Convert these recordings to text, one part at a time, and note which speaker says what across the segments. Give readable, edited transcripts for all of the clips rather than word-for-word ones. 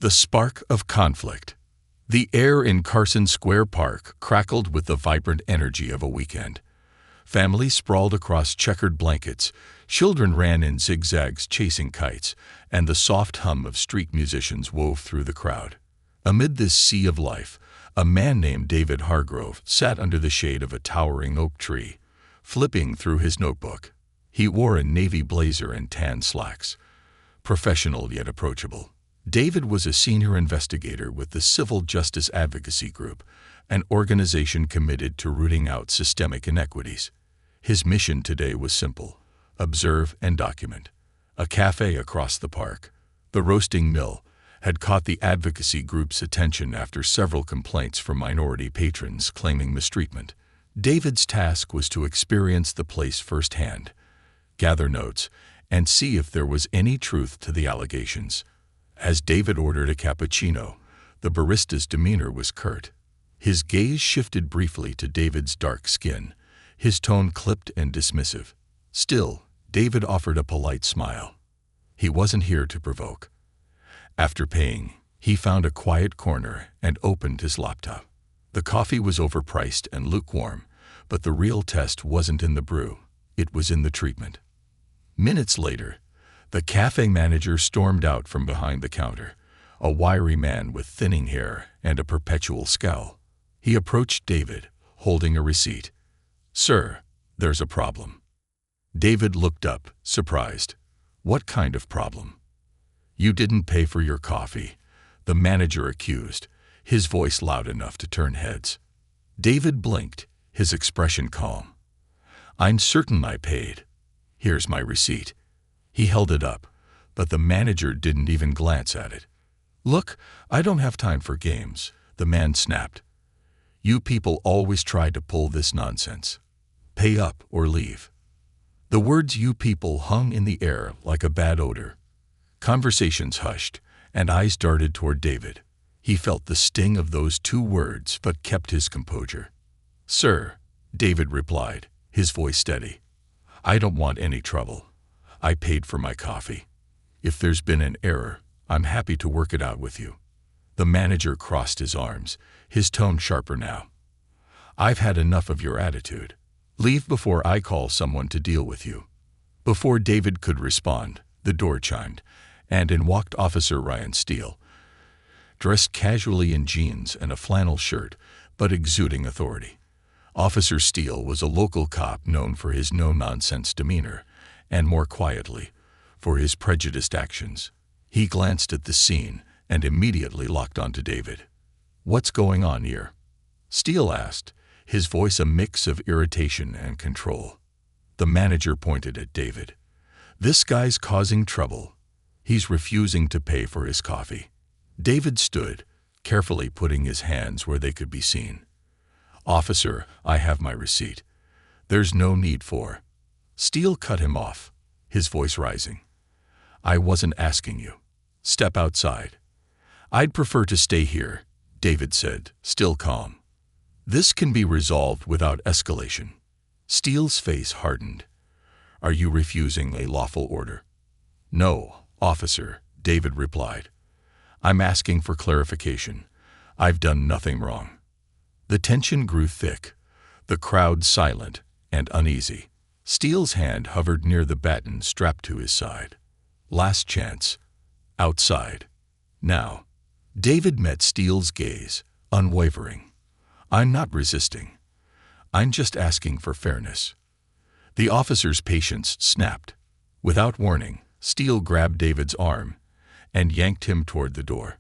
Speaker 1: The spark of conflict. The air in Carson Square Park crackled with the vibrant energy of a weekend. Families sprawled across checkered blankets, children ran in zigzags chasing kites, and the soft hum of street musicians wove through the crowd. Amid this sea of life, a man named David Hargrove sat under the shade of a towering oak tree, flipping through his notebook. He wore a navy blazer and tan slacks, professional yet approachable. David was a senior investigator with the Civil Justice Advocacy Group, an organization committed to rooting out systemic inequities. His mission today was simple: observe and document. A cafe across the park, the Roasting Mill, had caught the advocacy group's attention after several complaints from minority patrons claiming mistreatment. David's task was to experience the place firsthand, gather notes, and see if there was any truth to the allegations. As David ordered a cappuccino, the barista's demeanor was curt. His gaze shifted briefly to David's dark skin, his tone clipped and dismissive. Still, David offered a polite smile. He wasn't here to provoke. After paying, he found a quiet corner and opened his laptop. The coffee was overpriced and lukewarm, but the real test wasn't in the brew, it was in the treatment. Minutes later, the cafe manager stormed out from behind the counter, a wiry man with thinning hair and a perpetual scowl. He approached David, holding a receipt. "Sir, there's a problem." David looked up, surprised. "What kind of problem?" "You didn't pay for your coffee," the manager accused, his voice loud enough to turn heads. David blinked, his expression calm. "I'm certain I paid. Here's my receipt." He held it up, but the manager didn't even glance at it. "Look, I don't have time for games," the man snapped. "You people always try to pull this nonsense. Pay up or leave." The words "you people" hung in the air like a bad odor. Conversations hushed, and eyes darted toward David. He felt the sting of those two words but kept his composure. "Sir," David replied, his voice steady, "I don't want any trouble. I paid for my coffee. If there's been an error, I'm happy to work it out with you." The manager crossed his arms, his tone sharper now. "I've had enough of your attitude. Leave before I call someone to deal with you." Before David could respond, the door chimed, and in walked Officer Ryan Steele, dressed casually in jeans and a flannel shirt, but exuding authority. Officer Steele was a local cop known for his no-nonsense demeanor, and more quietly, for his prejudiced actions. He glanced at the scene and immediately locked onto David. "What's going on here?" Steele asked, his voice a mix of irritation and control. The manager pointed at David. "This guy's causing trouble. He's refusing to pay for his coffee." David stood, carefully putting his hands where they could be seen. "Officer, I have my receipt. There's no need for—" Steele cut him off, his voice rising. "I wasn't asking you. Step outside." "I'd prefer to stay here," David said, still calm. "This can be resolved without escalation." Steele's face hardened. "Are you refusing a lawful order?" "No, officer," David replied. "I'm asking for clarification. I've done nothing wrong." The tension grew thick, the crowd silent and uneasy. Steele's hand hovered near the baton strapped to his side. Last chance. Outside. Now. David met Steele's gaze, unwavering. "I'm not resisting. I'm just asking for fairness." The officer's patience snapped. Without warning, Steele grabbed David's arm and yanked him toward the door.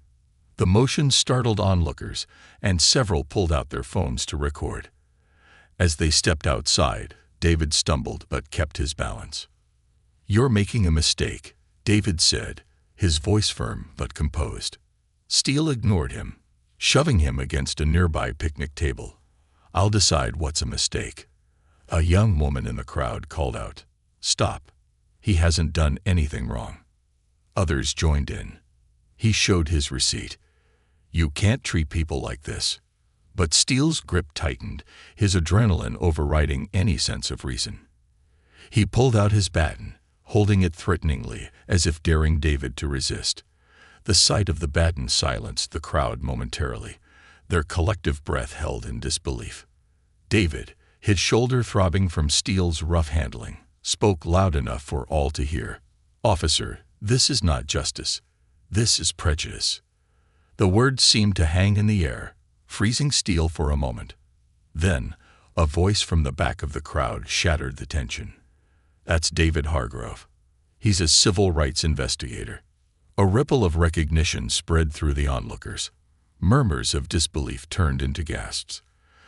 Speaker 1: The motion startled onlookers, and several pulled out their phones to record. As they stepped outside, David stumbled but kept his balance. "You're making a mistake," David said, his voice firm but composed. Steele ignored him, shoving him against a nearby picnic table. "I'll decide what's a mistake." A young woman in the crowd called out, "Stop. He hasn't done anything wrong." Others joined in. He showed his receipt. "You can't treat people like this." But Steele's grip tightened, his adrenaline overriding any sense of reason. He pulled out his baton, holding it threateningly, as if daring David to resist. The sight of the baton silenced the crowd momentarily, their collective breath held in disbelief. David, his shoulder throbbing from Steele's rough handling, spoke loud enough for all to hear. "Officer, this is not justice. This is prejudice." The words seemed to hang in the air, freezing Steele for a moment. Then, a voice from the back of the crowd shattered the tension. "That's David Hargrove. He's a civil rights investigator." A ripple of recognition spread through the onlookers. Murmurs of disbelief turned into gasps.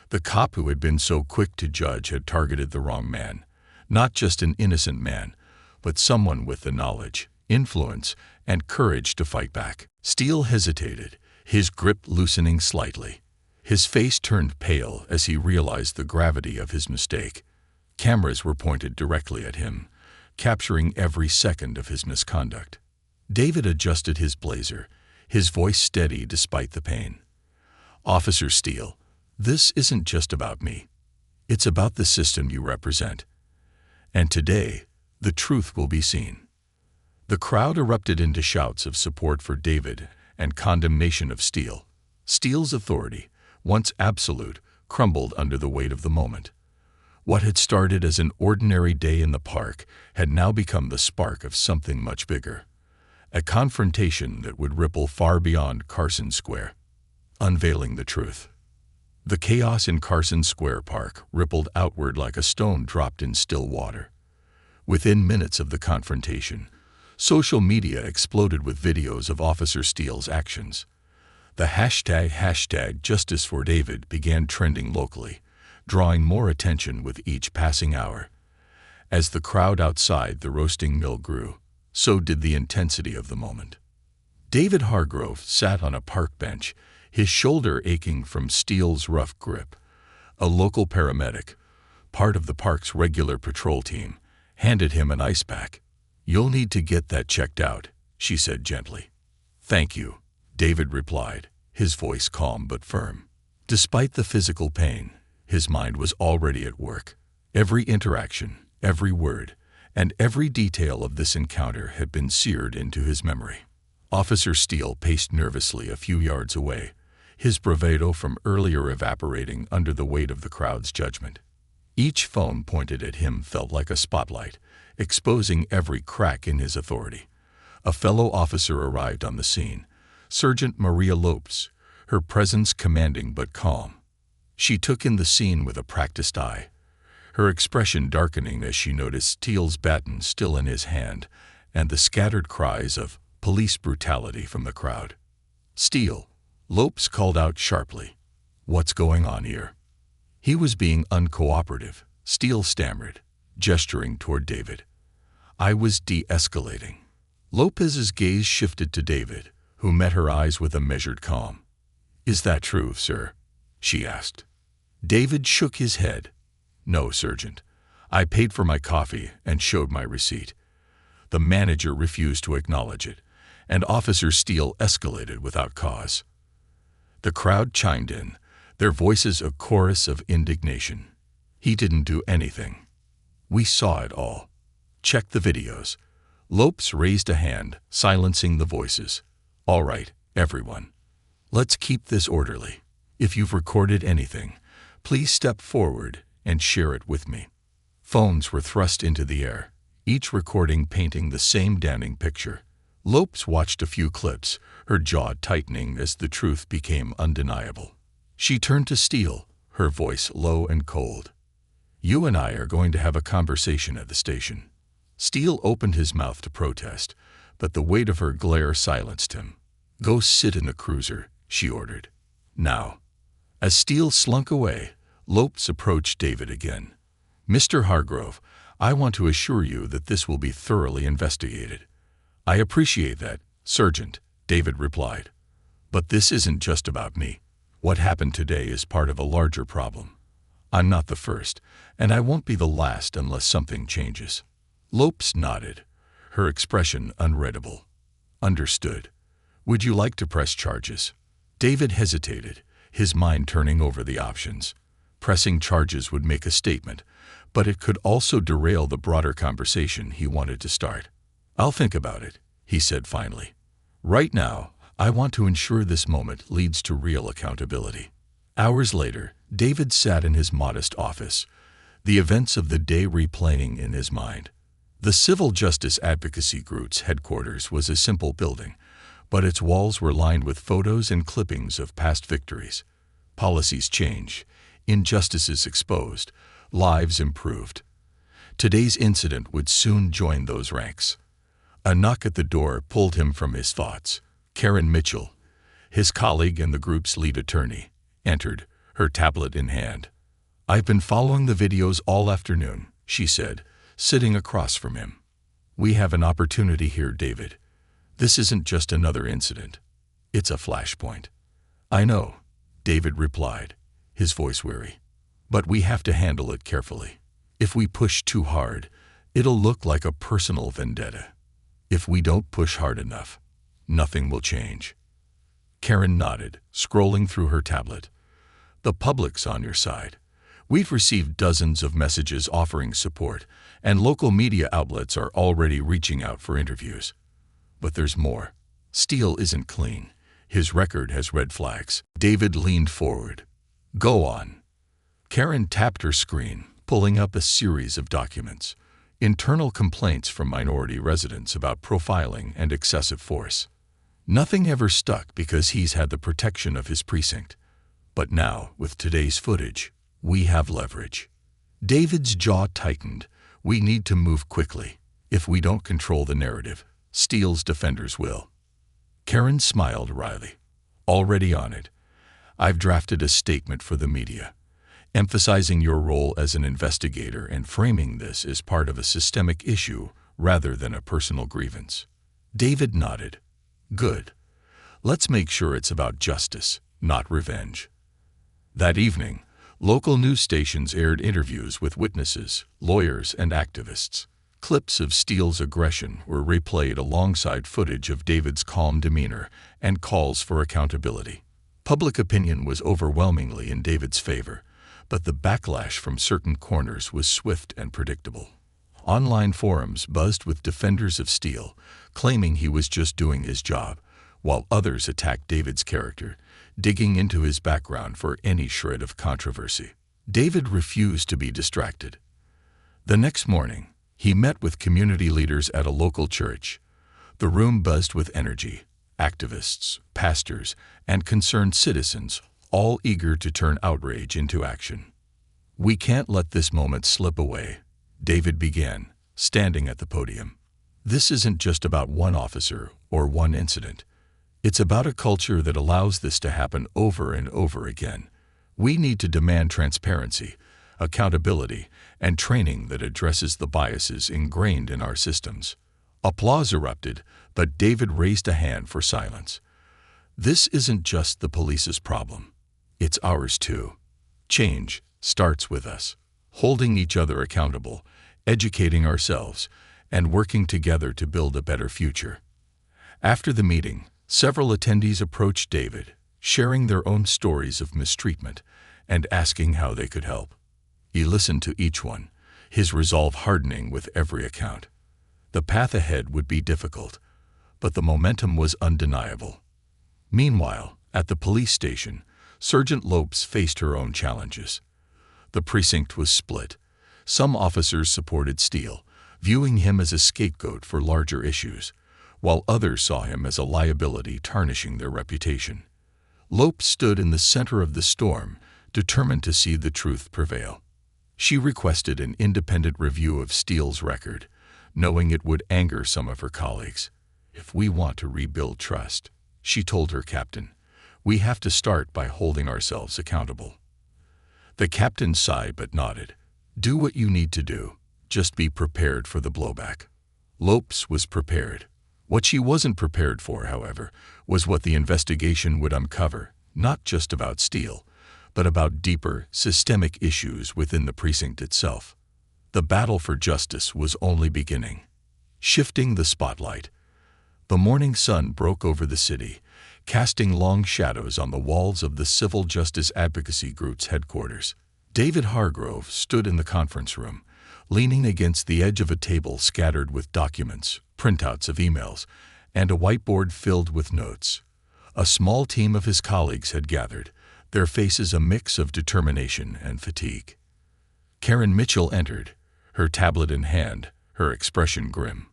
Speaker 1: The cop who had been so quick to judge had targeted the wrong man. Not just an innocent man, but someone with the knowledge, influence, and courage to fight back. Steele hesitated, his grip loosening slightly. His face turned pale as he realized the gravity of his mistake. Cameras were pointed directly at him, capturing every second of his misconduct. David adjusted his blazer, his voice steady despite the pain. "Officer Steele, this isn't just about me. It's about the system you represent. And today, the truth will be seen." The crowd erupted into shouts of support for David and condemnation of Steele. Steele's authority, once absolute, crumbled under the weight of the moment. What had started as an ordinary day in the park had now become the spark of something much bigger. A confrontation that would ripple far beyond Carson Square. Unveiling the truth. The chaos in Carson Square Park rippled outward like a stone dropped in still water. Within minutes of the confrontation, social media exploded with videos of Officer Steele's actions. The hashtag Justice for David began trending locally, drawing more attention with each passing hour. As the crowd outside the roasting mill grew, so did the intensity of the moment. David Hargrove sat on a park bench, his shoulder aching from Steele's rough grip. A local paramedic, part of the park's regular patrol team, handed him an ice pack. "You'll need to get that checked out," she said gently. "Thank you," David replied, his voice calm but firm. Despite the physical pain, his mind was already at work. Every interaction, every word, and every detail of this encounter had been seared into his memory. Officer Steele paced nervously a few yards away, his bravado from earlier evaporating under the weight of the crowd's judgment. Each phone pointed at him felt like a spotlight, exposing every crack in his authority. A fellow officer arrived on the scene, Sergeant Maria Lopes, her presence commanding but calm. She took in the scene with a practiced eye, her expression darkening as she noticed Steele's baton still in his hand and the scattered cries of police brutality from the crowd. "Steele," Lopes called out sharply. "What's going on here?" He was being uncooperative, Steele stammered, gesturing toward David. "I was de-escalating." Lopez's gaze shifted to David, who met her eyes with a measured calm. "Is that true, sir?" she asked. David shook his head. "No, Sergeant. I paid for my coffee and showed my receipt." The manager refused to acknowledge it, and Officer Steele escalated without cause. The crowd chimed in, their voices a chorus of indignation. "He didn't do anything. We saw it all. Check the videos." Lopes raised a hand, silencing the voices. "All right, everyone. Let's keep this orderly. If you've recorded anything, please step forward and share it with me." Phones were thrust into the air, each recording painting the same damning picture. Lopes watched a few clips, her jaw tightening as the truth became undeniable. She turned to Steele, her voice low and cold. "You and I are going to have a conversation at the station." Steele opened his mouth to protest, but the weight of her glare silenced him. "Go sit in the cruiser," she ordered. "Now." As Steele slunk away, Lopes approached David again. "Mr. Hargrove, I want to assure you that this will be thoroughly investigated." "I appreciate that, Sergeant," David replied. "But this isn't just about me. What happened today is part of a larger problem. I'm not the first, and I won't be the last unless something changes." Lopes nodded, her expression unreadable. "Understood. Would you like to press charges?" David hesitated, his mind turning over the options. Pressing charges would make a statement, but it could also derail the broader conversation he wanted to start. "I'll think about it," he said finally. Right now, I want to ensure this moment leads to real accountability. Hours later, David sat in his modest office, the events of the day replaying in his mind. The Civil Justice Advocacy Group's headquarters was a simple building, but its walls were lined with photos and clippings of past victories. Policies changed, injustices exposed, lives improved. Today's incident would soon join those ranks. A knock at the door pulled him from his thoughts. Karen Mitchell, his colleague and the group's lead attorney, entered, her tablet in hand. "I've been following the videos all afternoon," she said, sitting across from him. "We have an opportunity here, David. This isn't just another incident. It's a flashpoint." "I know," David replied, his voice weary. "But we have to handle it carefully. If we push too hard, it'll look like a personal vendetta. If we don't push hard enough, nothing will change." Karen nodded, scrolling through her tablet. "The public's on your side. We've received dozens of messages offering support, and local media outlets are already reaching out for interviews. But there's more. Steele isn't clean. His record has red flags." David leaned forward. "Go on." Karen tapped her screen, pulling up a series of documents. Internal complaints from minority residents about profiling and excessive force. Nothing ever stuck because he's had the protection of his precinct. But now, with today's footage, we have leverage. David's jaw tightened. We need to move quickly. If we don't control the narrative, Steele's defenders will. Karen smiled wryly. "Already on it. I've drafted a statement for the media, emphasizing your role as an investigator and framing this as part of a systemic issue rather than a personal grievance." David nodded. "Good. Let's make sure it's about justice, not revenge." That evening, local news stations aired interviews with witnesses, lawyers, and activists. Clips of Steele's aggression were replayed alongside footage of David's calm demeanor and calls for accountability. Public opinion was overwhelmingly in David's favor, but the backlash from certain corners was swift and predictable. Online forums buzzed with defenders of Steele, claiming he was just doing his job, while others attacked David's character, digging into his background for any shred of controversy. David refused to be distracted. The next morning, he met with community leaders at a local church. The room buzzed with energy, activists, pastors, and concerned citizens, all eager to turn outrage into action. "We can't let this moment slip away," David began, standing at the podium. "This isn't just about one officer or one incident. It's about a culture that allows this to happen over and over again. We need to demand transparency, accountability, and training that addresses the biases ingrained in our systems." Applause erupted, but David raised a hand for silence. "This isn't just the police's problem. It's ours too. Change starts with us, holding each other accountable, educating ourselves, and working together to build a better future." After the meeting, several attendees approached David, sharing their own stories of mistreatment and asking how they could help. He listened to each one, his resolve hardening with every account. The path ahead would be difficult, but the momentum was undeniable. Meanwhile, at the police station, Sergeant Lopes faced her own challenges. The precinct was split. Some officers supported Steele, viewing him as a scapegoat for larger issues, while others saw him as a liability tarnishing their reputation. Lopes stood in the center of the storm, determined to see the truth prevail. She requested an independent review of Steele's record, knowing it would anger some of her colleagues. "If we want to rebuild trust," she told her captain, "we have to start by holding ourselves accountable." The captain sighed but nodded. "Do what you need to do. Just be prepared for the blowback." Lopes was prepared. What she wasn't prepared for, however, was what the investigation would uncover, not just about Steele, but about deeper, systemic issues within the precinct itself. The battle for justice was only beginning. Shifting the spotlight. The morning sun broke over the city, casting long shadows on the walls of the Civil Justice Advocacy Group's headquarters. David Hargrove stood in the conference room, leaning against the edge of a table scattered with documents, printouts of emails, and a whiteboard filled with notes. A small team of his colleagues had gathered, their faces a mix of determination and fatigue. Karen Mitchell entered, her tablet in hand, her expression grim.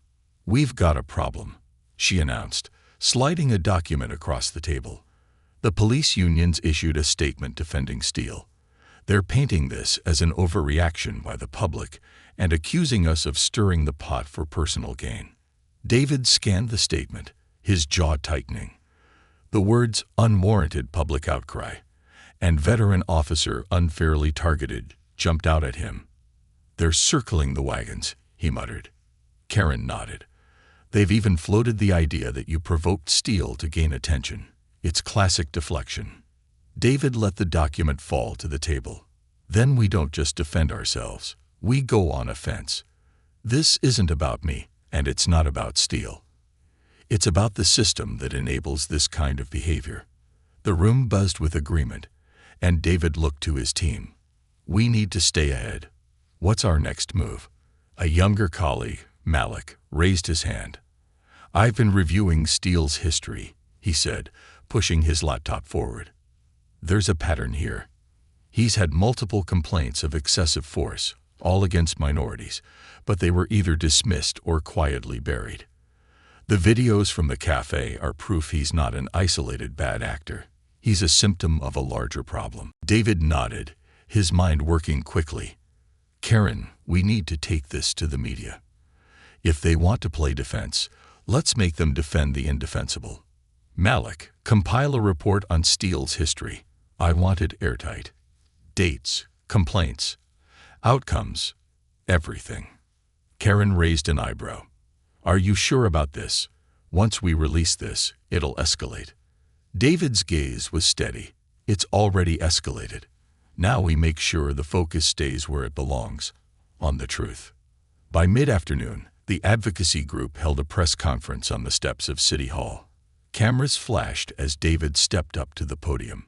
Speaker 1: "We've got a problem," she announced, sliding a document across the table. The police unions issued a statement defending Steele. They're painting this as an overreaction by the public and accusing us of stirring the pot for personal gain. David scanned the statement, his jaw tightening. The words "unwarranted public outcry" and "veteran officer unfairly targeted" jumped out at him. "They're circling the wagons," he muttered. Karen nodded. "They've even floated the idea that you provoked Steele to gain attention. It's classic deflection." David let the document fall to the table. "Then we don't just defend ourselves. We go on offense. This isn't about me, and it's not about Steele. It's about the system that enables this kind of behavior." The room buzzed with agreement, and David looked to his team. "We need to stay ahead. What's our next move?" A younger colleague, Malik, raised his hand. "I've been reviewing Steele's history," he said, pushing his laptop forward. "There's a pattern here. He's had multiple complaints of excessive force, all against minorities, but they were either dismissed or quietly buried. The videos from the cafe are proof he's not an isolated bad actor. He's a symptom of a larger problem." David nodded, his mind working quickly. "Karen, we need to take this to the media. If they want to play defense, let's make them defend the indefensible. Malik, compile a report on Steele's history. I want it airtight. Dates, complaints, outcomes, everything." Karen raised an eyebrow. "Are you sure about this? Once we release this, it'll escalate." David's gaze was steady. "It's already escalated. Now we make sure the focus stays where it belongs, on the truth." By mid-afternoon, the advocacy group held a press conference on the steps of City Hall. Cameras flashed as David stepped up to the podium.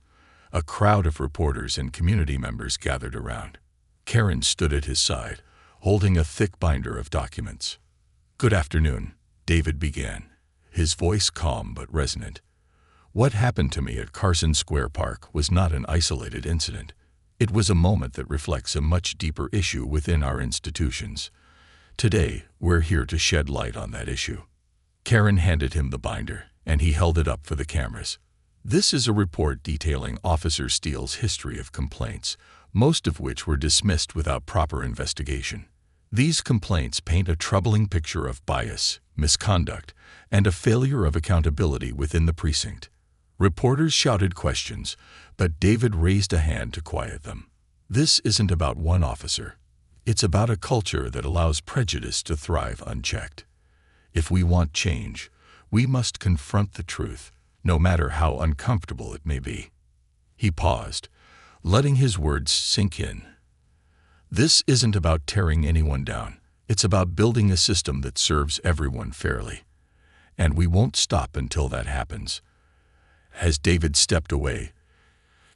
Speaker 1: A crowd of reporters and community members gathered around. Karen stood at his side, holding a thick binder of documents. "Good afternoon," David began, his voice calm but resonant. "What happened to me at Carson Square Park was not an isolated incident. It was a moment that reflects a much deeper issue within our institutions. Today, we're here to shed light on that issue." Karen handed him the binder, and he held it up for the cameras. "This is a report detailing Officer Steele's history of complaints, most of which were dismissed without proper investigation. These complaints paint a troubling picture of bias, misconduct, and a failure of accountability within the precinct." Reporters shouted questions, but David raised a hand to quiet them. "This isn't about one officer. It's about a culture that allows prejudice to thrive unchecked. If we want change, we must confront the truth, no matter how uncomfortable it may be." He paused, letting his words sink in. "This isn't about tearing anyone down. It's about building a system that serves everyone fairly. And we won't stop until that happens." As David stepped away,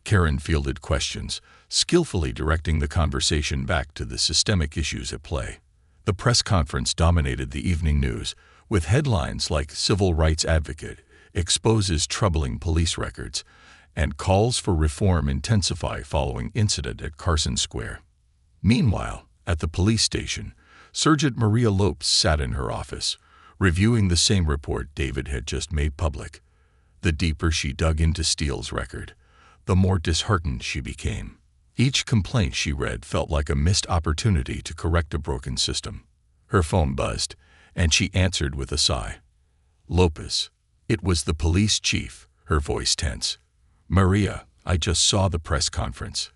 Speaker 1: Karen fielded questions, skillfully directing the conversation back to the systemic issues at play. The press conference dominated the evening news, with headlines like "Civil Rights Advocate Exposes Troubling Police Records" and "Calls for Reform Intensify Following Incident at Carson Square." Meanwhile, at the police station, Sergeant Maria Lopes sat in her office, reviewing the same report David had just made public. The deeper she dug into Steele's record, the more disheartened she became. Each complaint she read felt like a missed opportunity to correct a broken system. Her phone buzzed, and she answered with a sigh. "Lopez." It was the police chief, her voice tense. "Maria, I just saw the press conference.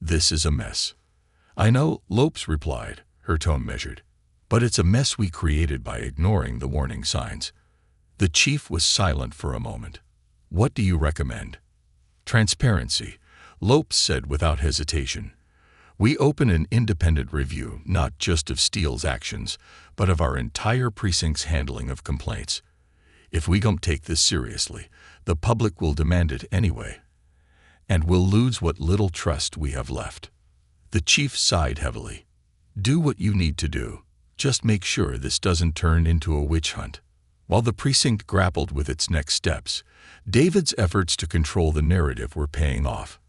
Speaker 1: This is a mess." "I know," Lopes replied, her tone measured. "But it's a mess we created by ignoring the warning signs." The chief was silent for a moment. "What do you recommend?" "Transparency," Lopes said without hesitation. "We open an independent review, not just of Steele's actions, but of our entire precinct's handling of complaints. If we don't take this seriously, the public will demand it anyway, and we'll lose what little trust we have left." The chief sighed heavily. "Do what you need to do. Just make sure this doesn't turn into a witch hunt." While the precinct grappled with its next steps, David's efforts to control the narrative were paying off.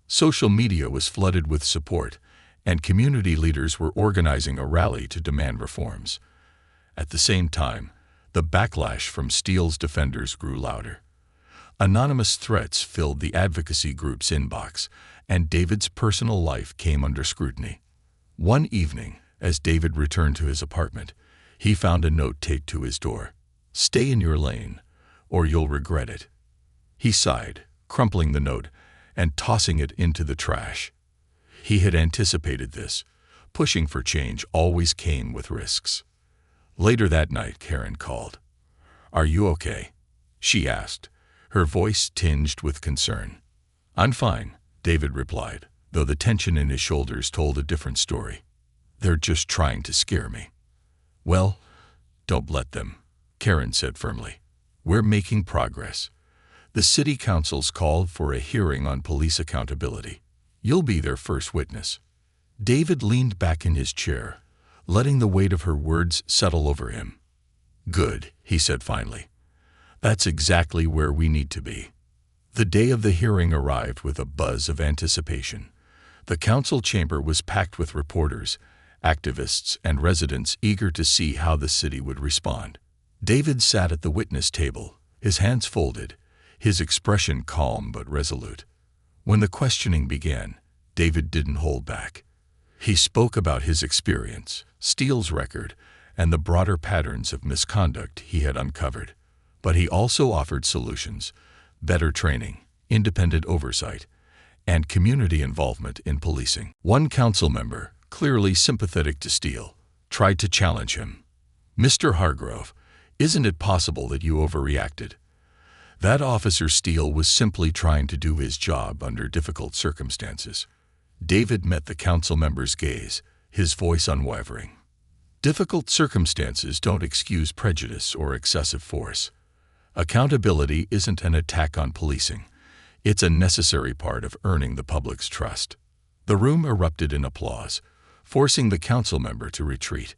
Speaker 1: Social media was flooded with support, and community leaders were organizing a rally to demand reforms. At the same time, the backlash from Steele's defenders grew louder. Anonymous threats filled the advocacy group's inbox, and David's personal life came under scrutiny. One evening, as David returned to his apartment, he found a note taped to his door. "Stay in your lane, or you'll regret it." He sighed, crumpling the note and tossing it into the trash. He had anticipated this. Pushing for change always came with risks. Later that night, Karen called. "Are you okay?" she asked, her voice tinged with concern. "I'm fine," David replied, though the tension in his shoulders told a different story. "They're just trying to scare me." "Well, don't let them," Karen said firmly. "We're making progress. The city council's called for a hearing on police accountability. You'll be their first witness." David leaned back in his chair, letting the weight of her words settle over him. "Good," he said finally. "That's exactly where we need to be." The day of the hearing arrived with a buzz of anticipation. The council chamber was packed with reporters, activists, and residents eager to see how the city would respond. David sat at the witness table, his hands folded, his expression calm but resolute. When the questioning began, David didn't hold back. He spoke about his experience, Steele's record, and the broader patterns of misconduct he had uncovered. But he also offered solutions: better training, independent oversight, and community involvement in policing. One council member, clearly sympathetic to Steele, tried to challenge him. "Mr. Hargrove, isn't it possible that you overreacted? That officer Steele was simply trying to do his job under difficult circumstances." David met the council member's gaze, his voice unwavering. Difficult circumstances don't excuse prejudice or excessive force. Accountability isn't an attack on policing. It's a necessary part of earning the public's trust. The room erupted in applause, forcing the council member to retreat.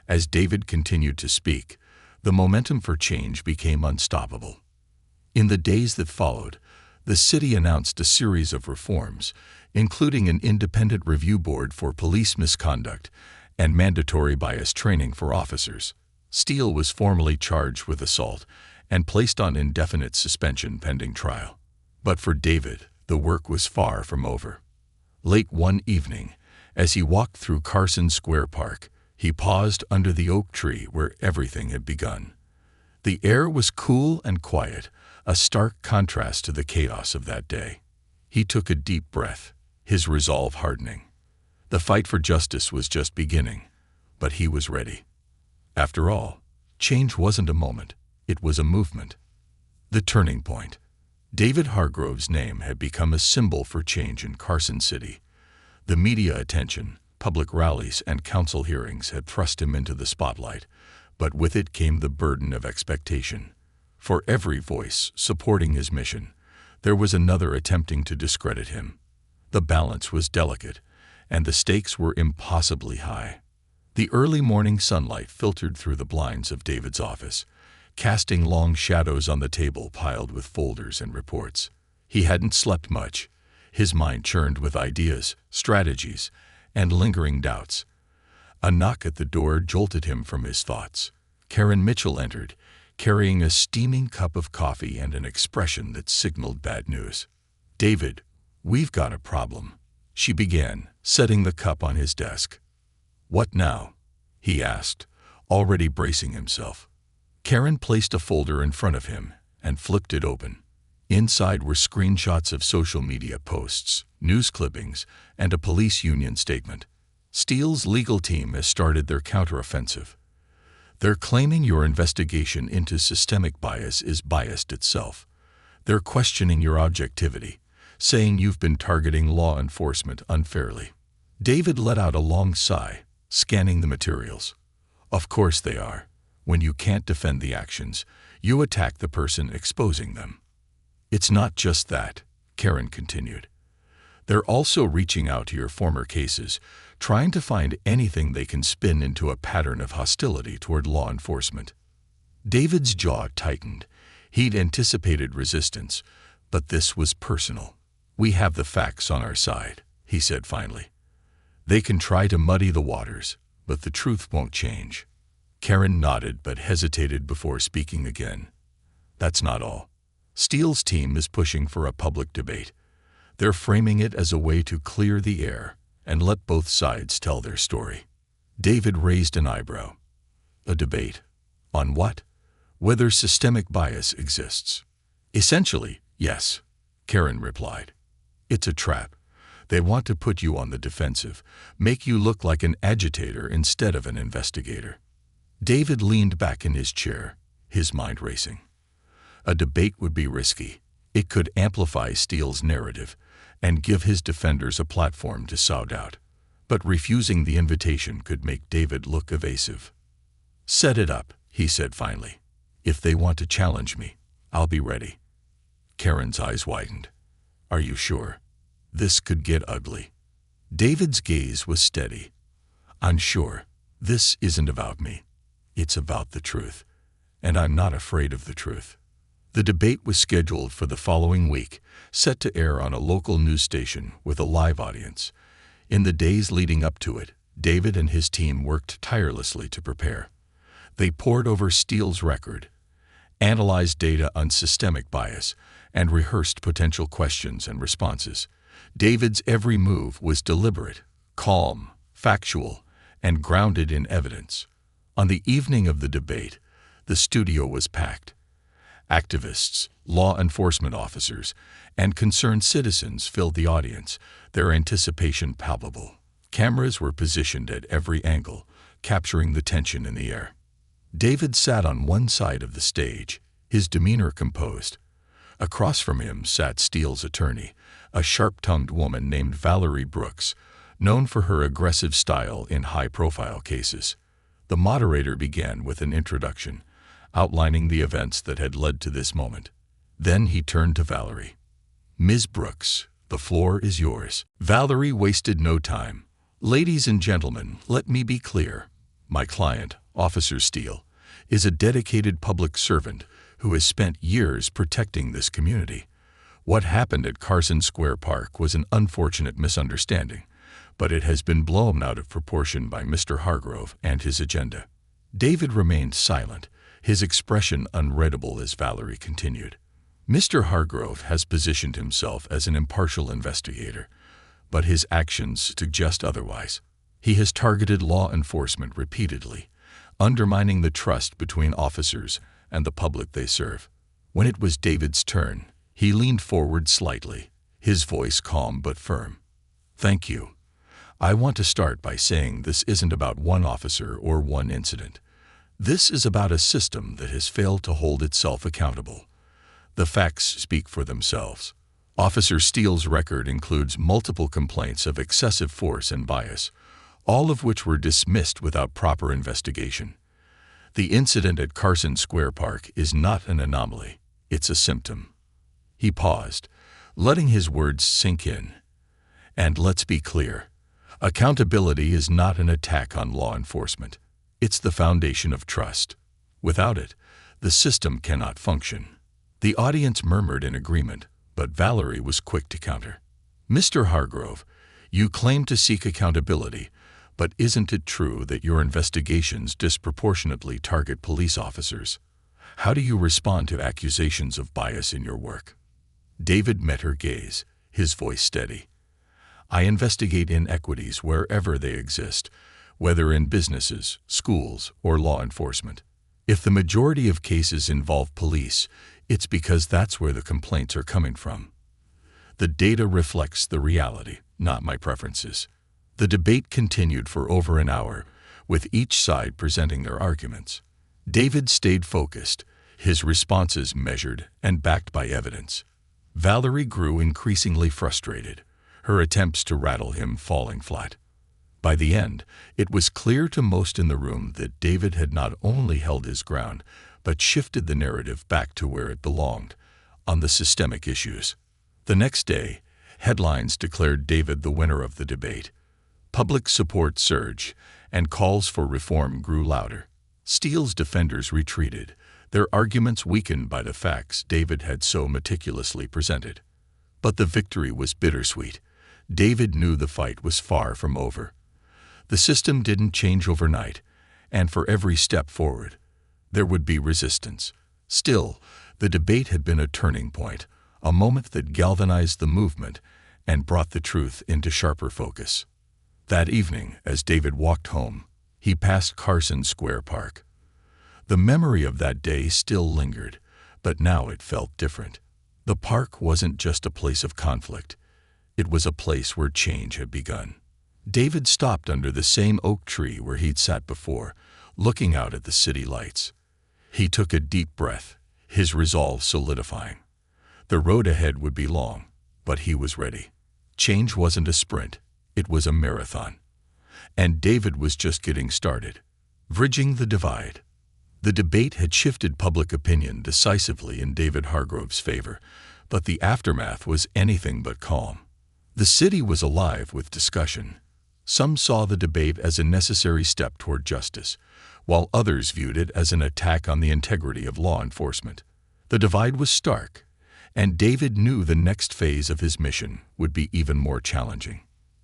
Speaker 1: As David continued to speak, the momentum for change became unstoppable. In the days that followed, the city announced a series of reforms, including an independent review board for police misconduct and mandatory bias training for officers. Steele was formally charged with assault and placed on indefinite suspension pending trial. But for David, the work was far from over. Late one evening, as he walked through Carson Square Park, he paused under the oak tree where everything had begun. The air was cool and quiet, a stark contrast to the chaos of that day. He took a deep breath, his resolve hardening. The fight for justice was just beginning, but he was ready. After all, change wasn't a moment, it was a movement. The turning point. David Hargrove's name had become a symbol for change in Carson City. The media attention, public rallies, and council hearings had thrust him into the spotlight, but with it came the burden of expectation. For every voice supporting his mission, there was another attempting to discredit him. The balance was delicate, and the stakes were impossibly high. The early morning sunlight filtered through the blinds of David's office, casting long shadows on the table piled with folders and reports. He hadn't slept much. His mind churned with ideas, strategies, and lingering doubts. A knock at the door jolted him from his thoughts. Karen Mitchell entered, carrying a steaming cup of coffee and an expression that signaled bad news. "David, we've got a problem," she began, setting the cup on his desk. "What now?" he asked, already bracing himself. Karen placed a folder in front of him and flipped it open. Inside were screenshots of social media posts, news clippings, and a police union statement. Steele's legal team has started their counteroffensive. They're claiming your investigation into systemic bias is biased itself. They're questioning your objectivity, saying you've been targeting law enforcement unfairly. David let out a long sigh, scanning the materials. Of course they are. When you can't defend the actions, you attack the person exposing them. It's not just that, Karen continued. They're also reaching out to your former cases, trying to find anything they can spin into a pattern of hostility toward law enforcement. David's jaw tightened. He'd anticipated resistance, but this was personal. "We have the facts on our side," he said finally. "They can try to muddy the waters, but the truth won't change." Karen nodded but hesitated before speaking again. "That's not all. Steele's team is pushing for a public debate. They're framing it as a way to clear the air and let both sides tell their story." David raised an eyebrow. "A debate? On what?" "Whether systemic bias exists." "Essentially, yes," Karen replied. "It's a trap. They want to put you on the defensive, make you look like an agitator instead of an investigator." David leaned back in his chair, his mind racing. A debate would be risky. It could amplify Steele's narrative and give his defenders a platform to sound out. But refusing the invitation could make David look evasive. "Set it up," he said finally. "If they want to challenge me, I'll be ready." Karen's eyes widened. "Are you sure? This could get ugly." David's gaze was steady. "I'm sure. This isn't about me. It's about the truth. And I'm not afraid of the truth." The debate was scheduled for the following week, set to air on a local news station with a live audience. In the days leading up to it, David and his team worked tirelessly to prepare. They pored over Steele's record, analyzed data on systemic bias, and rehearsed potential questions and responses. David's every move was deliberate, calm, factual, and grounded in evidence. On the evening of the debate, the studio was packed. Activists, law enforcement officers, and concerned citizens filled the audience, their anticipation palpable. Cameras were positioned at every angle, capturing the tension in the air. David sat on one side of the stage, his demeanor composed. Across from him sat Steele's attorney, a sharp-tongued woman named Valerie Brooks, known for her aggressive style in high-profile cases. The moderator began with an introduction, outlining the events that had led to this moment. Then he turned to Valerie. "Ms. Brooks, the floor is yours." Valerie wasted no time. "Ladies and gentlemen, let me be clear. My client, Officer Steele, is a dedicated public servant who has spent years protecting this community. What happened at Carson Square Park was an unfortunate misunderstanding, but it has been blown out of proportion by Mr. Hargrove and his agenda." David remained silent, his expression unreadable as Valerie continued. "Mr. Hargrove has positioned himself as an impartial investigator, but his actions suggest otherwise. He has targeted law enforcement repeatedly, undermining the trust between officers and the public they serve." When it was David's turn, he leaned forward slightly, his voice calm but firm. "Thank you. I want to start by saying this isn't about one officer or one incident. This is about a system that has failed to hold itself accountable. The facts speak for themselves. Officer Steele's record includes multiple complaints of excessive force and bias, all of which were dismissed without proper investigation. The incident at Carson Square Park is not an anomaly, it's a symptom." He paused, letting his words sink in. "And let's be clear, accountability is not an attack on law enforcement. It's the foundation of trust. Without it, the system cannot function." The audience murmured in agreement, but Valerie was quick to counter. "Mr. Hargrove, you claim to seek accountability, but isn't it true that your investigations disproportionately target police officers? How do you respond to accusations of bias in your work?" David met her gaze, his voice steady. "I investigate inequities wherever they exist, whether in businesses, schools, or law enforcement. If the majority of cases involve police, it's because that's where the complaints are coming from. The data reflects the reality, not my preferences." The debate continued for over an hour, with each side presenting their arguments. David stayed focused, his responses measured and backed by evidence. Valerie grew increasingly frustrated, her attempts to rattle him falling flat. By the end, it was clear to most in the room that David had not only held his ground, but shifted the narrative back to where it belonged, on the systemic issues. The next day, headlines declared David the winner of the debate. Public support surged, and calls for reform grew louder. Steele's defenders retreated, their arguments weakened by the facts David had so meticulously presented. But the victory was bittersweet. David knew the fight was far from over. The system didn't change overnight, and for every step forward, there would be resistance. Still, the debate had been a turning point, a moment that galvanized the movement and brought the truth into sharper focus. That evening, as David walked home, he passed Carson Square Park. The memory of that day still lingered, but now it felt different. The park wasn't just a place of conflict. It was a place where change had begun. David stopped under the same oak tree where he'd sat before, looking out at the city lights. He took a deep breath, his resolve solidifying. The road ahead would be long, but he was ready. Change wasn't a sprint, it was a marathon. And David was just getting started, bridging the divide. The debate had shifted public opinion decisively in David Hargrove's favor, but the aftermath was anything but calm. The city was alive with discussion. Some saw the debate as a necessary step toward justice, while others viewed it as an attack on the integrity of law enforcement. The divide was stark, and David knew the next phase of his mission would be even more challenging.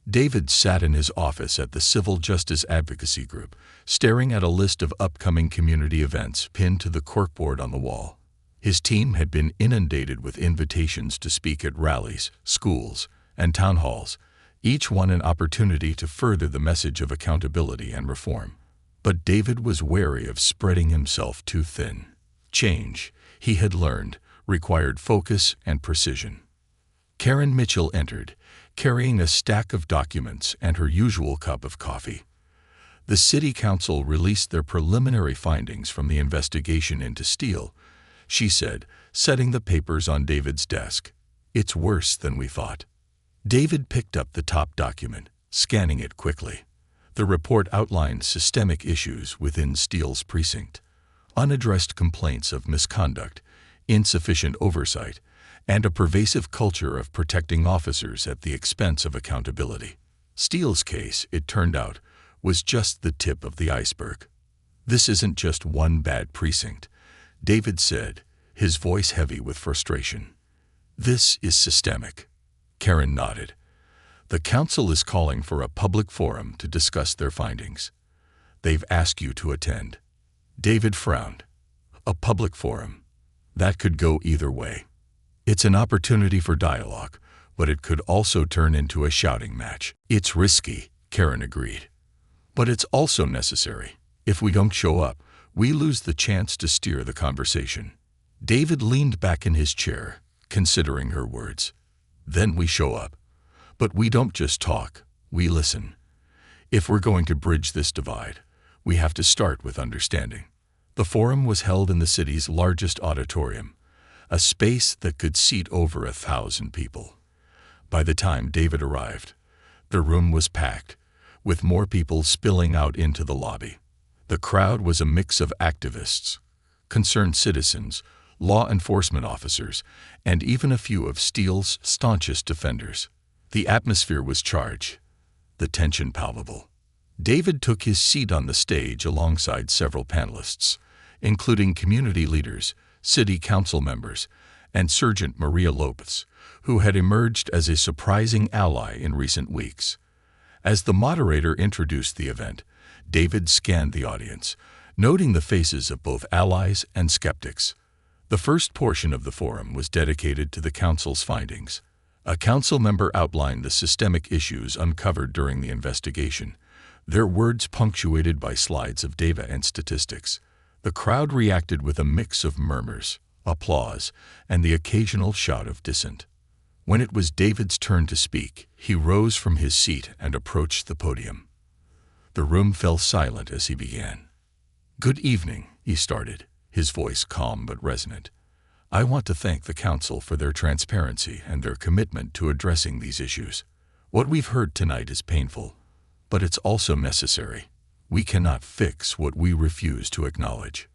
Speaker 1: David sat in his office at the Civil Justice Advocacy Group, staring at a list of upcoming community events pinned to the corkboard on the wall. His team had been inundated with invitations to speak at rallies, schools, and town halls, each one an opportunity to further the message of accountability and reform. But David was wary of spreading himself too thin. Change, he had learned, required focus and precision. Karen Mitchell entered, carrying a stack of documents and her usual cup of coffee. The City Council released their preliminary findings from the investigation into Steele, she said, setting the papers on David's desk. It's worse than we thought. David picked up the top document, scanning it quickly. The report outlined systemic issues within Steele's precinct, unaddressed complaints of misconduct, insufficient oversight, and a pervasive culture of protecting officers at the expense of accountability. Steele's case, it turned out, was just the tip of the iceberg. This isn't just one bad precinct, David said, his voice heavy with frustration. This is systemic. Karen nodded. The council is calling for a public forum to discuss their findings. They've asked you to attend. David frowned. A public forum. That could go either way. It's an opportunity for dialogue, but it could also turn into a shouting match. It's risky, Karen agreed. But it's also necessary. If we don't show up, we lose the chance to steer the conversation. David leaned back in his chair, considering her words. Then we show up. But we don't just talk, we listen. If we're going to bridge this divide, we have to start with understanding. The forum was held in the city's largest auditorium, a space that could seat over 1,000 people. By the time David arrived, the room was packed, with more people spilling out into the lobby. The crowd was a mix of activists, concerned citizens, law enforcement officers, and even a few of Steele's staunchest defenders. The atmosphere was charged, the tension palpable. David took his seat on the stage alongside several panelists, including community leaders, city council members, and Sergeant Maria Lopez, who had emerged as a surprising ally in recent weeks. As the moderator introduced the event, David scanned the audience, noting the faces of both allies and skeptics. The first portion of the forum was dedicated to the council's findings. A council member outlined the systemic issues uncovered during the investigation, their words punctuated by slides of data and statistics. The crowd reacted with a mix of murmurs, applause, and the occasional shout of dissent. When it was David's turn to speak, he rose from his seat and approached the podium. The room fell silent as he began. "Good evening," he started, his voice calm but resonant. "I want to thank the council for their transparency and their commitment to addressing these issues. What we've heard tonight is painful, but it's also necessary. We cannot fix what we refuse to acknowledge."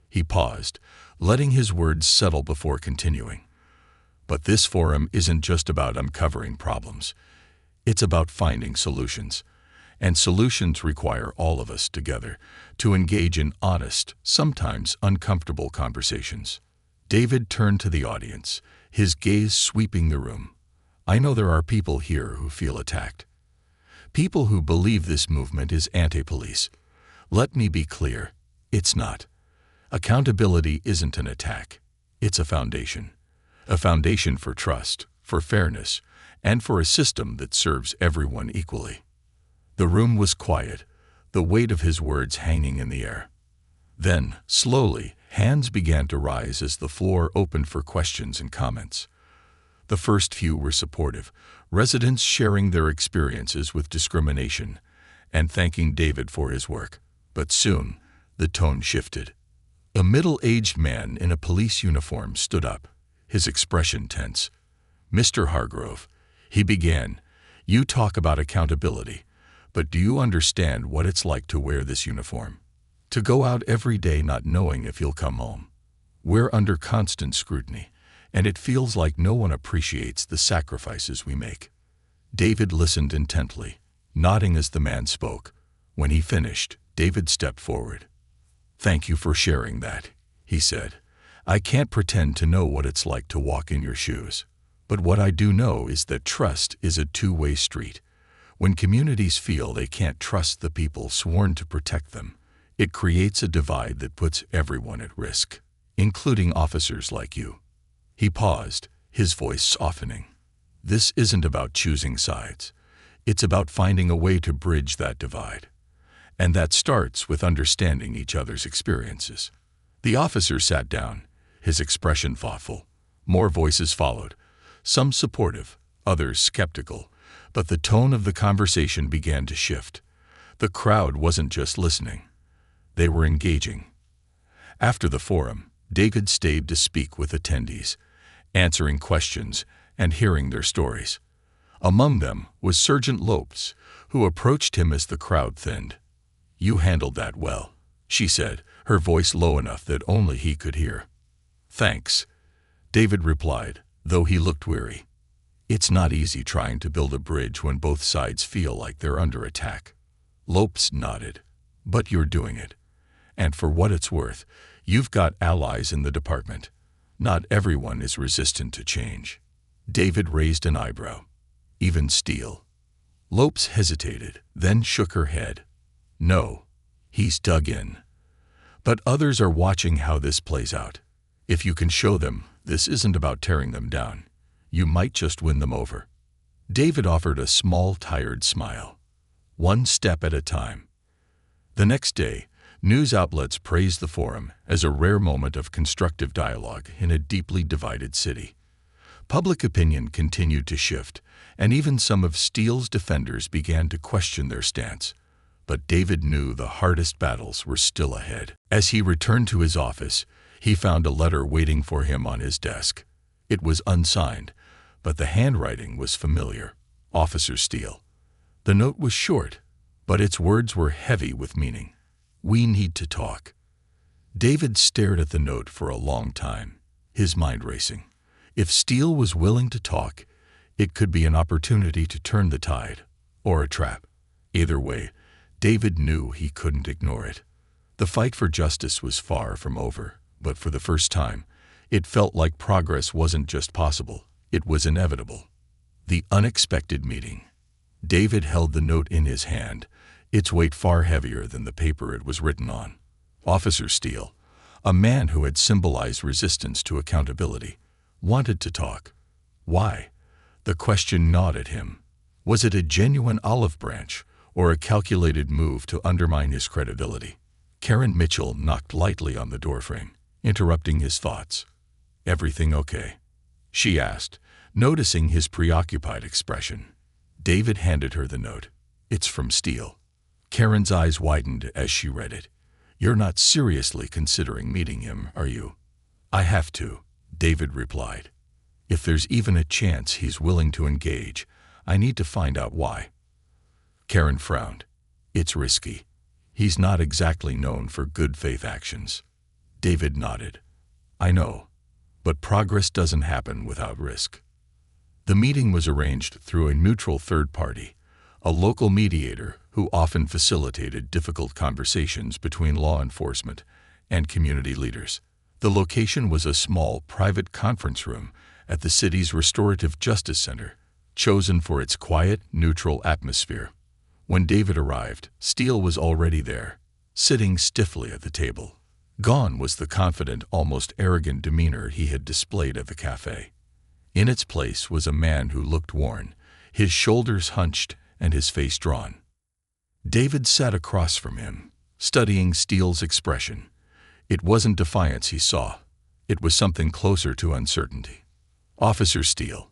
Speaker 1: He paused, letting his words settle before continuing. "But this forum isn't just about uncovering problems. It's about finding solutions. and solutions require all of us together to engage in honest, sometimes uncomfortable conversations. David turned to the audience, his gaze sweeping the room. I know there are people here who feel attacked. People who believe this movement is anti-police. Let me be clear, it's not. Accountability isn't an attack. It's a foundation. A foundation for trust, for fairness, and for a system that serves everyone equally. The room was quiet, the weight of his words hanging in the air. Then, slowly, hands began to rise as the floor opened for questions and comments. The first few were supportive, residents sharing their experiences with discrimination and thanking David for his work. But soon, the tone shifted. A middle-aged man in a police uniform stood up, his expression tense. "Mr. Hargrove," he began, "you talk about accountability, but do you understand what it's like to wear this uniform? To go out every day not knowing if you'll come home. We're under constant scrutiny, and it feels like no one appreciates the sacrifices we make." David listened intently, nodding as the man spoke. When he finished, David stepped forward. "Thank you for sharing that," he said. "I can't pretend to know what it's like to walk in your shoes. But what I do know is that trust is a two-way street. When communities feel they can't trust the people sworn to protect them, it creates a divide that puts everyone at risk, including officers like you." He paused, his voice softening. "This isn't about choosing sides. It's about finding a way to bridge that divide. And that starts with understanding each other's experiences." The officer sat down, his expression thoughtful. More voices followed, some supportive, others skeptical, but the tone of the conversation began to shift. The crowd wasn't just listening. They were engaging. After the forum, David stayed to speak with attendees, answering questions and hearing their stories. Among them was Sergeant Lopes, who approached him as the crowd thinned. "You handled that well," she said, her voice low enough that only he could hear. "Thanks," David replied, though he looked weary. It's not easy trying to build a bridge when both sides feel like they're under attack. Lopes nodded. "But you're doing it. And for what it's worth, you've got allies in the department. Not everyone is resistant to change." David raised an eyebrow. "Even Steele?" Lopes hesitated, then shook her head. "No." He's dug in. "But others are watching how this plays out. If you can show them this isn't about tearing them down, you might just win them over." David offered a small, tired smile. "One step at a time." The next day, news outlets praised the forum as a rare moment of constructive dialogue in a deeply divided city. Public opinion continued to shift, and even some of Steele's defenders began to question their stance. But David knew the hardest battles were still ahead. As he returned to his office, he found a letter waiting for him on his desk. It was unsigned, but the handwriting was familiar. Officer Steele. The note was short, but its words were heavy with meaning. "We need to talk." David stared at the note for a long time, his mind racing. If Steele was willing to talk, it could be an opportunity to turn the tide, or a trap. Either way, David knew he couldn't ignore it. The fight for justice was far from over, but for the first time, it felt like progress wasn't just possible, it was inevitable. The unexpected meeting. David held the note in his hand, its weight far heavier than the paper it was written on. Officer Steele, a man who had symbolized resistance to accountability, wanted to talk. Why? The question gnawed at him. Was it a genuine olive branch, or a calculated move to undermine his credibility? Karen Mitchell knocked lightly on the doorframe, interrupting his thoughts. "Everything okay?" she asked, noticing his preoccupied expression. David handed her the note. "It's from Steele." Karen's eyes widened as she read it. "You're not seriously considering meeting him, are you?" "I have to," David replied. "If there's even a chance he's willing to engage, I need to find out why." Karen frowned. "It's risky. He's not exactly known for good faith actions." David nodded. "I know, but progress doesn't happen without risk." The meeting was arranged through a neutral third party, a local mediator who often facilitated difficult conversations between law enforcement and community leaders. The location was a small, private conference room at the city's Restorative Justice Center, chosen for its quiet, neutral atmosphere. When David arrived, Steele was already there, sitting stiffly at the table. Gone was the confident, almost arrogant demeanor he had displayed at the cafe. In its place was a man who looked worn, his shoulders hunched and his face drawn. David sat across from him, studying Steele's expression. It wasn't defiance he saw. It was something closer to uncertainty. "Officer Steele,"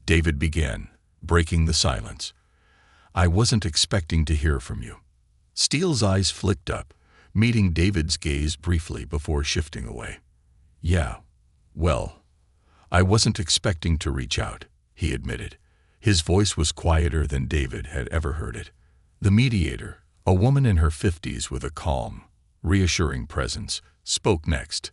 Speaker 1: David began, breaking the silence. "I wasn't expecting to hear from you." Steele's eyes flicked up, meeting David's gaze briefly before shifting away. "Yeah, well, I wasn't expecting to reach out," he admitted. His voice was quieter than David had ever heard it. The mediator, a woman in her 50s with a calm, reassuring presence, spoke next.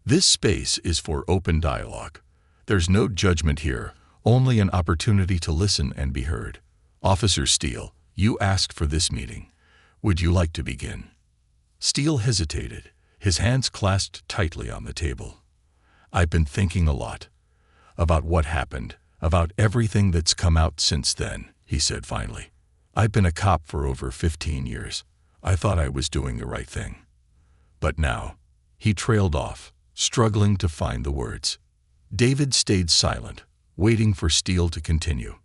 Speaker 1: "This space is for open dialogue. There's no judgment here, only an opportunity to listen and be heard. Officer Steele, you asked for this meeting. Would you like to begin?" Steele hesitated, his hands clasped tightly on the table. "I've been thinking a lot. About what happened, about everything that's come out since then," he said finally. "I've been a cop for over 15 years. I thought I was doing the right thing. But now," he trailed off, struggling to find the words. David stayed silent, waiting for Steele to continue.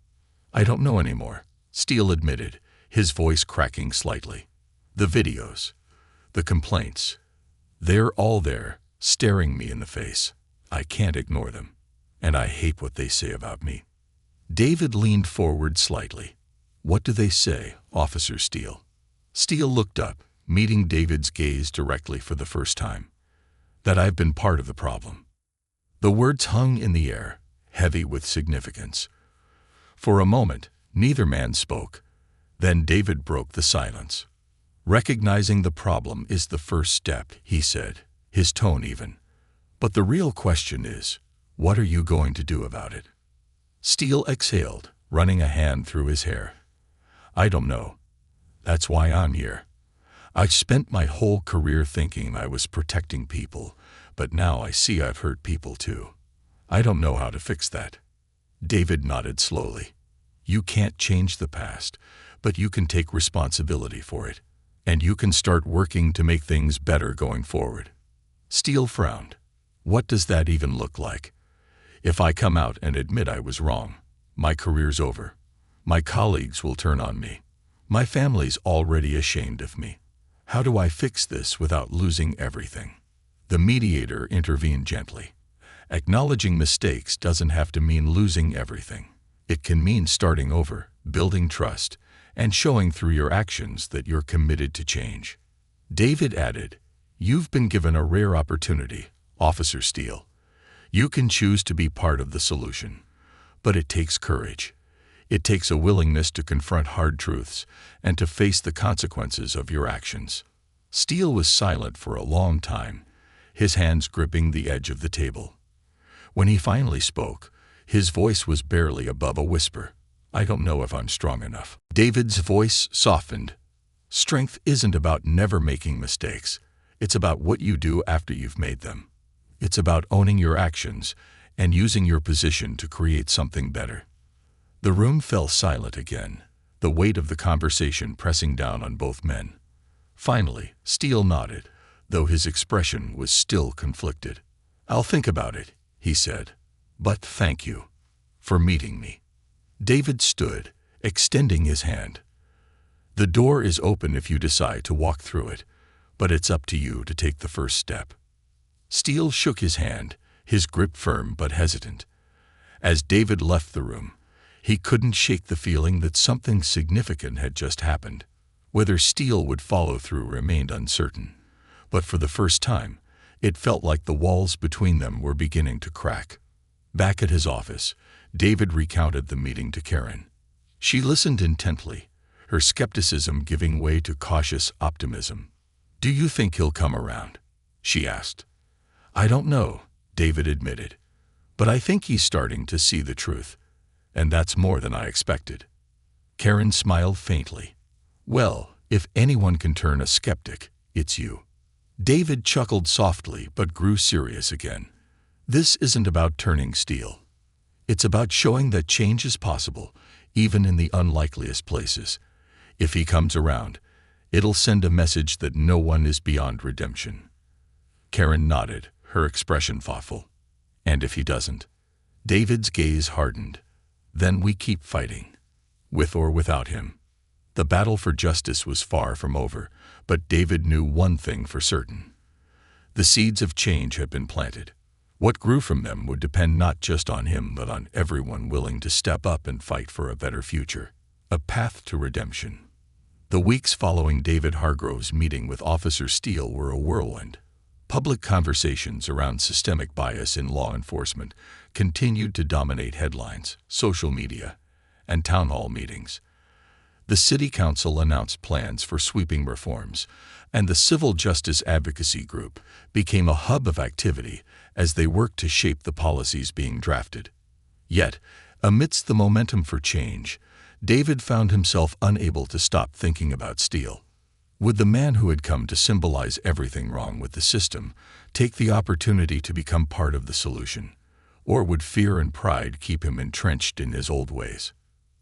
Speaker 1: "I don't know anymore," Steele admitted, his voice cracking slightly. "The videos, the complaints, they're all there, staring me in the face. I can't ignore them. And I hate what they say about me." David leaned forward slightly. "What do they say, Officer Steele?" Steele looked up, meeting David's gaze directly for the first time. "That I've been part of the problem." The words hung in the air, heavy with significance. For a moment, neither man spoke. Then David broke the silence. "Recognizing the problem is the first step," he said, his tone even. "But the real question is, what are you going to do about it?" Steele exhaled, running a hand through his hair. "I don't know. That's why I'm here. I've spent my whole career thinking I was protecting people, but now I see I've hurt people too. I don't know how to fix that." David nodded slowly. "You can't change the past, but you can take responsibility for it, and you can start working to make things better going forward." Steele frowned. "What does that even look like? If I come out and admit I was wrong, my career's over. My colleagues will turn on me. My family's already ashamed of me. How do I fix this without losing everything?" The mediator intervened gently. "Acknowledging mistakes doesn't have to mean losing everything. It can mean starting over, building trust, and showing through your actions that you're committed to change." David added, "You've been given a rare opportunity, Officer Steele. You can choose to be part of the solution. But it takes courage. It takes a willingness to confront hard truths and to face the consequences of your actions." Steele was silent for a long time, his hands gripping the edge of the table. When he finally spoke, his voice was barely above a whisper. "I don't know if I'm strong enough." David's voice softened. "Strength isn't about never making mistakes. It's about what you do after you've made them. It's about owning your actions and using your position to create something better." The room fell silent again, the weight of the conversation pressing down on both men. Finally, Steele nodded, though his expression was still conflicted. "I'll think about it," he said. "But thank you for meeting me." David stood, extending his hand. "The door is open if you decide to walk through it, but it's up to you to take the first step." Steele shook his hand, his grip firm but hesitant. As David left the room, he couldn't shake the feeling that something significant had just happened. Whether Steele would follow through remained uncertain, but for the first time, it felt like the walls between them were beginning to crack. Back at his office, David recounted the meeting to Karen. She listened intently, her skepticism giving way to cautious optimism. "Do you think he'll come around?" she asked. "I don't know," David admitted, "but I think he's starting to see the truth, and that's more than I expected." Karen smiled faintly. Well, if anyone can turn a skeptic, it's you. David chuckled softly but grew serious again. This isn't about turning steel. It's about showing that change is possible, even in the unlikeliest places. If he comes around, it'll send a message that no one is beyond redemption. Karen nodded, her expression thoughtful. And if he doesn't? David's gaze hardened. Then we keep fighting. With or without him. The battle for justice was far from over, but David knew one thing for certain. The seeds of change had been planted. What grew from them would depend not just on him but on everyone willing to step up and fight for a better future. A path to redemption. The weeks following David Hargrove's meeting with Officer Steele were a whirlwind. Public conversations around systemic bias in law enforcement continued to dominate headlines, social media, and town hall meetings. The City Council announced plans for sweeping reforms, and the Civil Justice Advocacy Group became a hub of activity as they worked to shape the policies being drafted. Yet, amidst the momentum for change, David found himself unable to stop thinking about Steele. Would the man who had come to symbolize everything wrong with the system take the opportunity to become part of the solution? Or would fear and pride keep him entrenched in his old ways?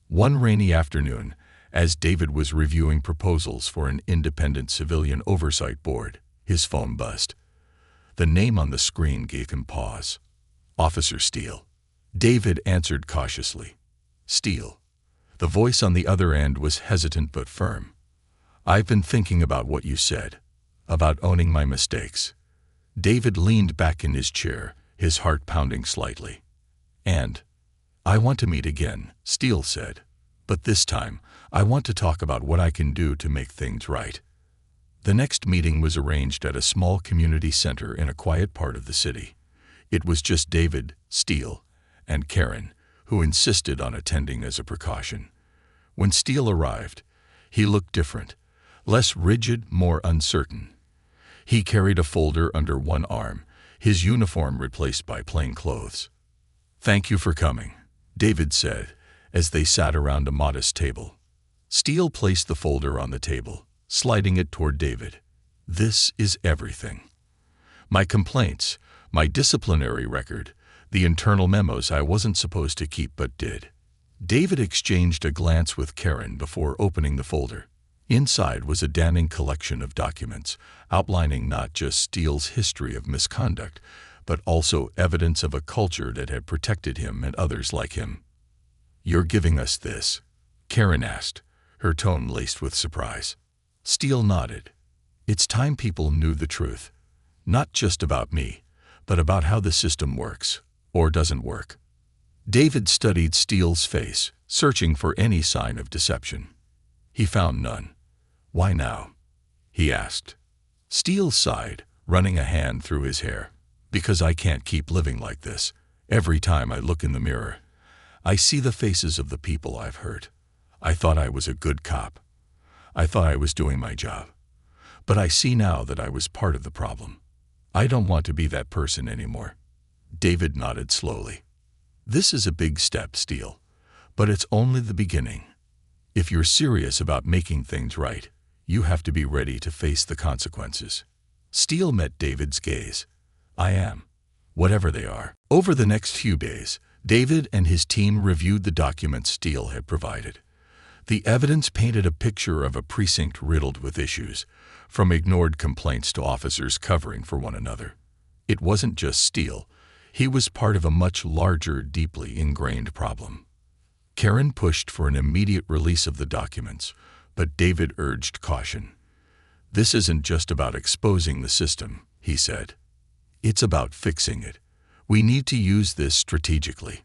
Speaker 1: One rainy afternoon, as David was reviewing proposals for an independent civilian oversight board, his phone buzzed. The name on the screen gave him pause. Officer Steele. David answered cautiously. Steele. The voice on the other end was hesitant but firm. I've been thinking about what you said, about owning my mistakes. David leaned back in his chair, his heart pounding slightly. And I want to meet again, Steele said. But this time, I want to talk about what I can do to make things right. The next meeting was arranged at a small community center in a quiet part of the city. It was just David, Steele, and Karen, who insisted on attending as a precaution. When Steele arrived, he looked different, less rigid, more uncertain. He carried a folder under one arm, his uniform replaced by plain clothes. Thank you for coming, David said, as they sat around a modest table. Steele placed the folder on the table, sliding it toward David. This is everything. My complaints, my disciplinary record, the internal memos I wasn't supposed to keep but did. David exchanged a glance with Karen before opening the folder. Inside was a damning collection of documents, outlining not just Steele's history of misconduct, but also evidence of a culture that had protected him and others like him. You're giving us this? Karen asked, her tone laced with surprise. Steele nodded. It's time people knew the truth. Not just about me, but about how the system works, or doesn't work. David studied Steele's face, searching for any sign of deception. He found none. Why now? He asked. Steele sighed, running a hand through his hair. Because I can't keep living like this. Every time I look in the mirror, I see the faces of the people I've hurt. I thought I was a good cop. I thought I was doing my job. But I see now that I was part of the problem. I don't want to be that person anymore. David nodded slowly. This is a big step, Steele, but it's only the beginning. If you're serious about making things right, you have to be ready to face the consequences. Steele met David's gaze. I am, whatever they are. Over the next few days, David and his team reviewed the documents Steele had provided. The evidence painted a picture of a precinct riddled with issues, from ignored complaints to officers covering for one another. It wasn't just Steele. He was part of a much larger, deeply ingrained problem. Karen pushed for an immediate release of the documents, but David urged caution. This isn't just about exposing the system, he said. It's about fixing it. We need to use this strategically.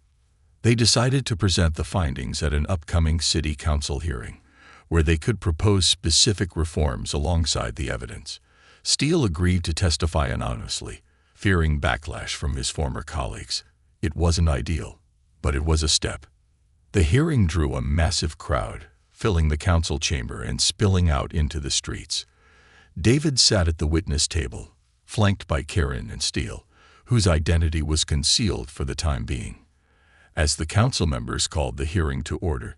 Speaker 1: They decided to present the findings at an upcoming city council hearing, where they could propose specific reforms alongside the evidence. Steele agreed to testify anonymously, fearing backlash from his former colleagues. It wasn't ideal, but it was a step. The hearing drew a massive crowd, filling the council chamber and spilling out into the streets. David sat at the witness table, flanked by Karen and Steele, whose identity was concealed for the time being. As the council members called the hearing to order,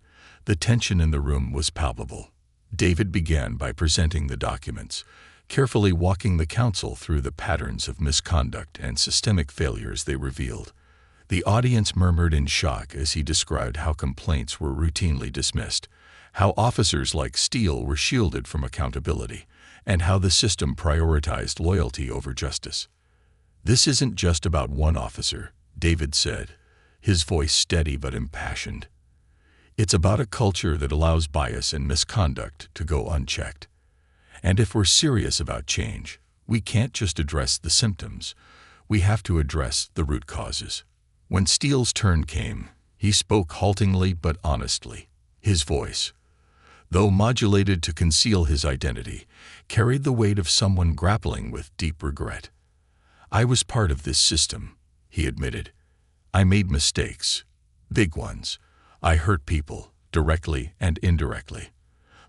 Speaker 1: The tension in the room was palpable. David began by presenting the documents, carefully walking the council through the patterns of misconduct and systemic failures they revealed. The audience murmured in shock as he described how complaints were routinely dismissed, how officers like Steele were shielded from accountability, and how the system prioritized loyalty over justice. "This isn't just about one officer," David said, his voice steady but impassioned. "It's about a culture that allows bias and misconduct to go unchecked. And if we're serious about change, we can't just address the symptoms. We have to address the root causes." When Steele's turn came, he spoke haltingly but honestly. His voice, though modulated to conceal his identity, carried the weight of someone grappling with deep regret. "I was part of this system," he admitted. "I made mistakes, big ones. I hurt people, directly and indirectly.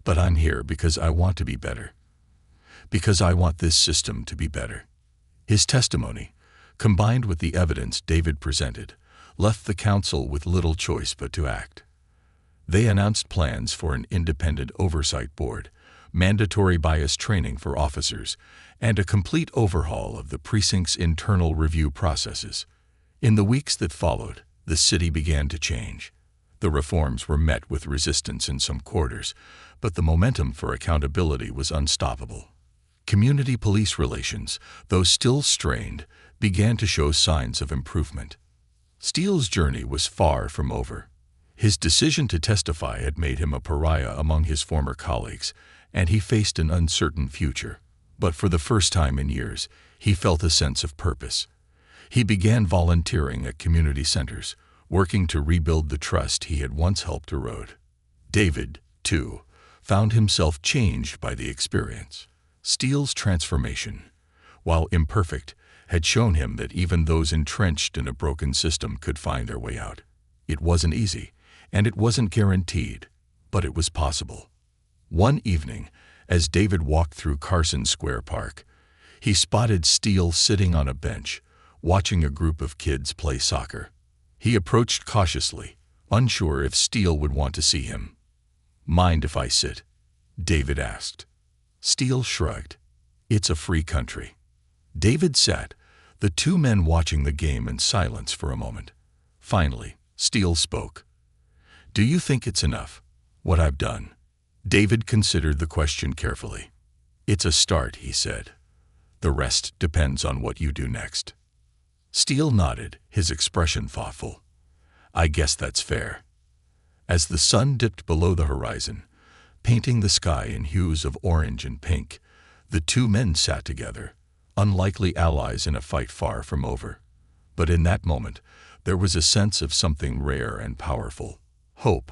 Speaker 1: But I'm here because I want to be better. Because I want this system to be better." His testimony, combined with the evidence David presented, left the council with little choice but to act. They announced plans for an independent oversight board, mandatory bias training for officers, and a complete overhaul of the precinct's internal review processes. In the weeks that followed, the city began to change. The reforms were met with resistance in some quarters, but the momentum for accountability was unstoppable. Community police relations, though still strained, began to show signs of improvement. Steele's journey was far from over. His decision to testify had made him a pariah among his former colleagues, and he faced an uncertain future. But for the first time in years, he felt a sense of purpose. He began volunteering at community centers, working to rebuild the trust he had once helped erode. David, too, found himself changed by the experience. Steele's transformation, while imperfect, had shown him that even those entrenched in a broken system could find their way out. It wasn't easy, and it wasn't guaranteed, but it was possible. One evening, as David walked through Carson Square Park, he spotted Steele sitting on a bench, watching a group of kids play soccer. He approached cautiously, unsure if Steele would want to see him. "Mind if I sit?" David asked. Steele shrugged. "It's a free country." David sat, the two men watching the game in silence for a moment. Finally, Steele spoke. "Do you think it's enough, what I've done?" David considered the question carefully. "It's a start," he said. "The rest depends on what you do next." Steele nodded, his expression thoughtful. "I guess that's fair." As the sun dipped below the horizon, painting the sky in hues of orange and pink, the two men sat together, unlikely allies in a fight far from over. But in that moment, there was a sense of something rare and powerful: hope.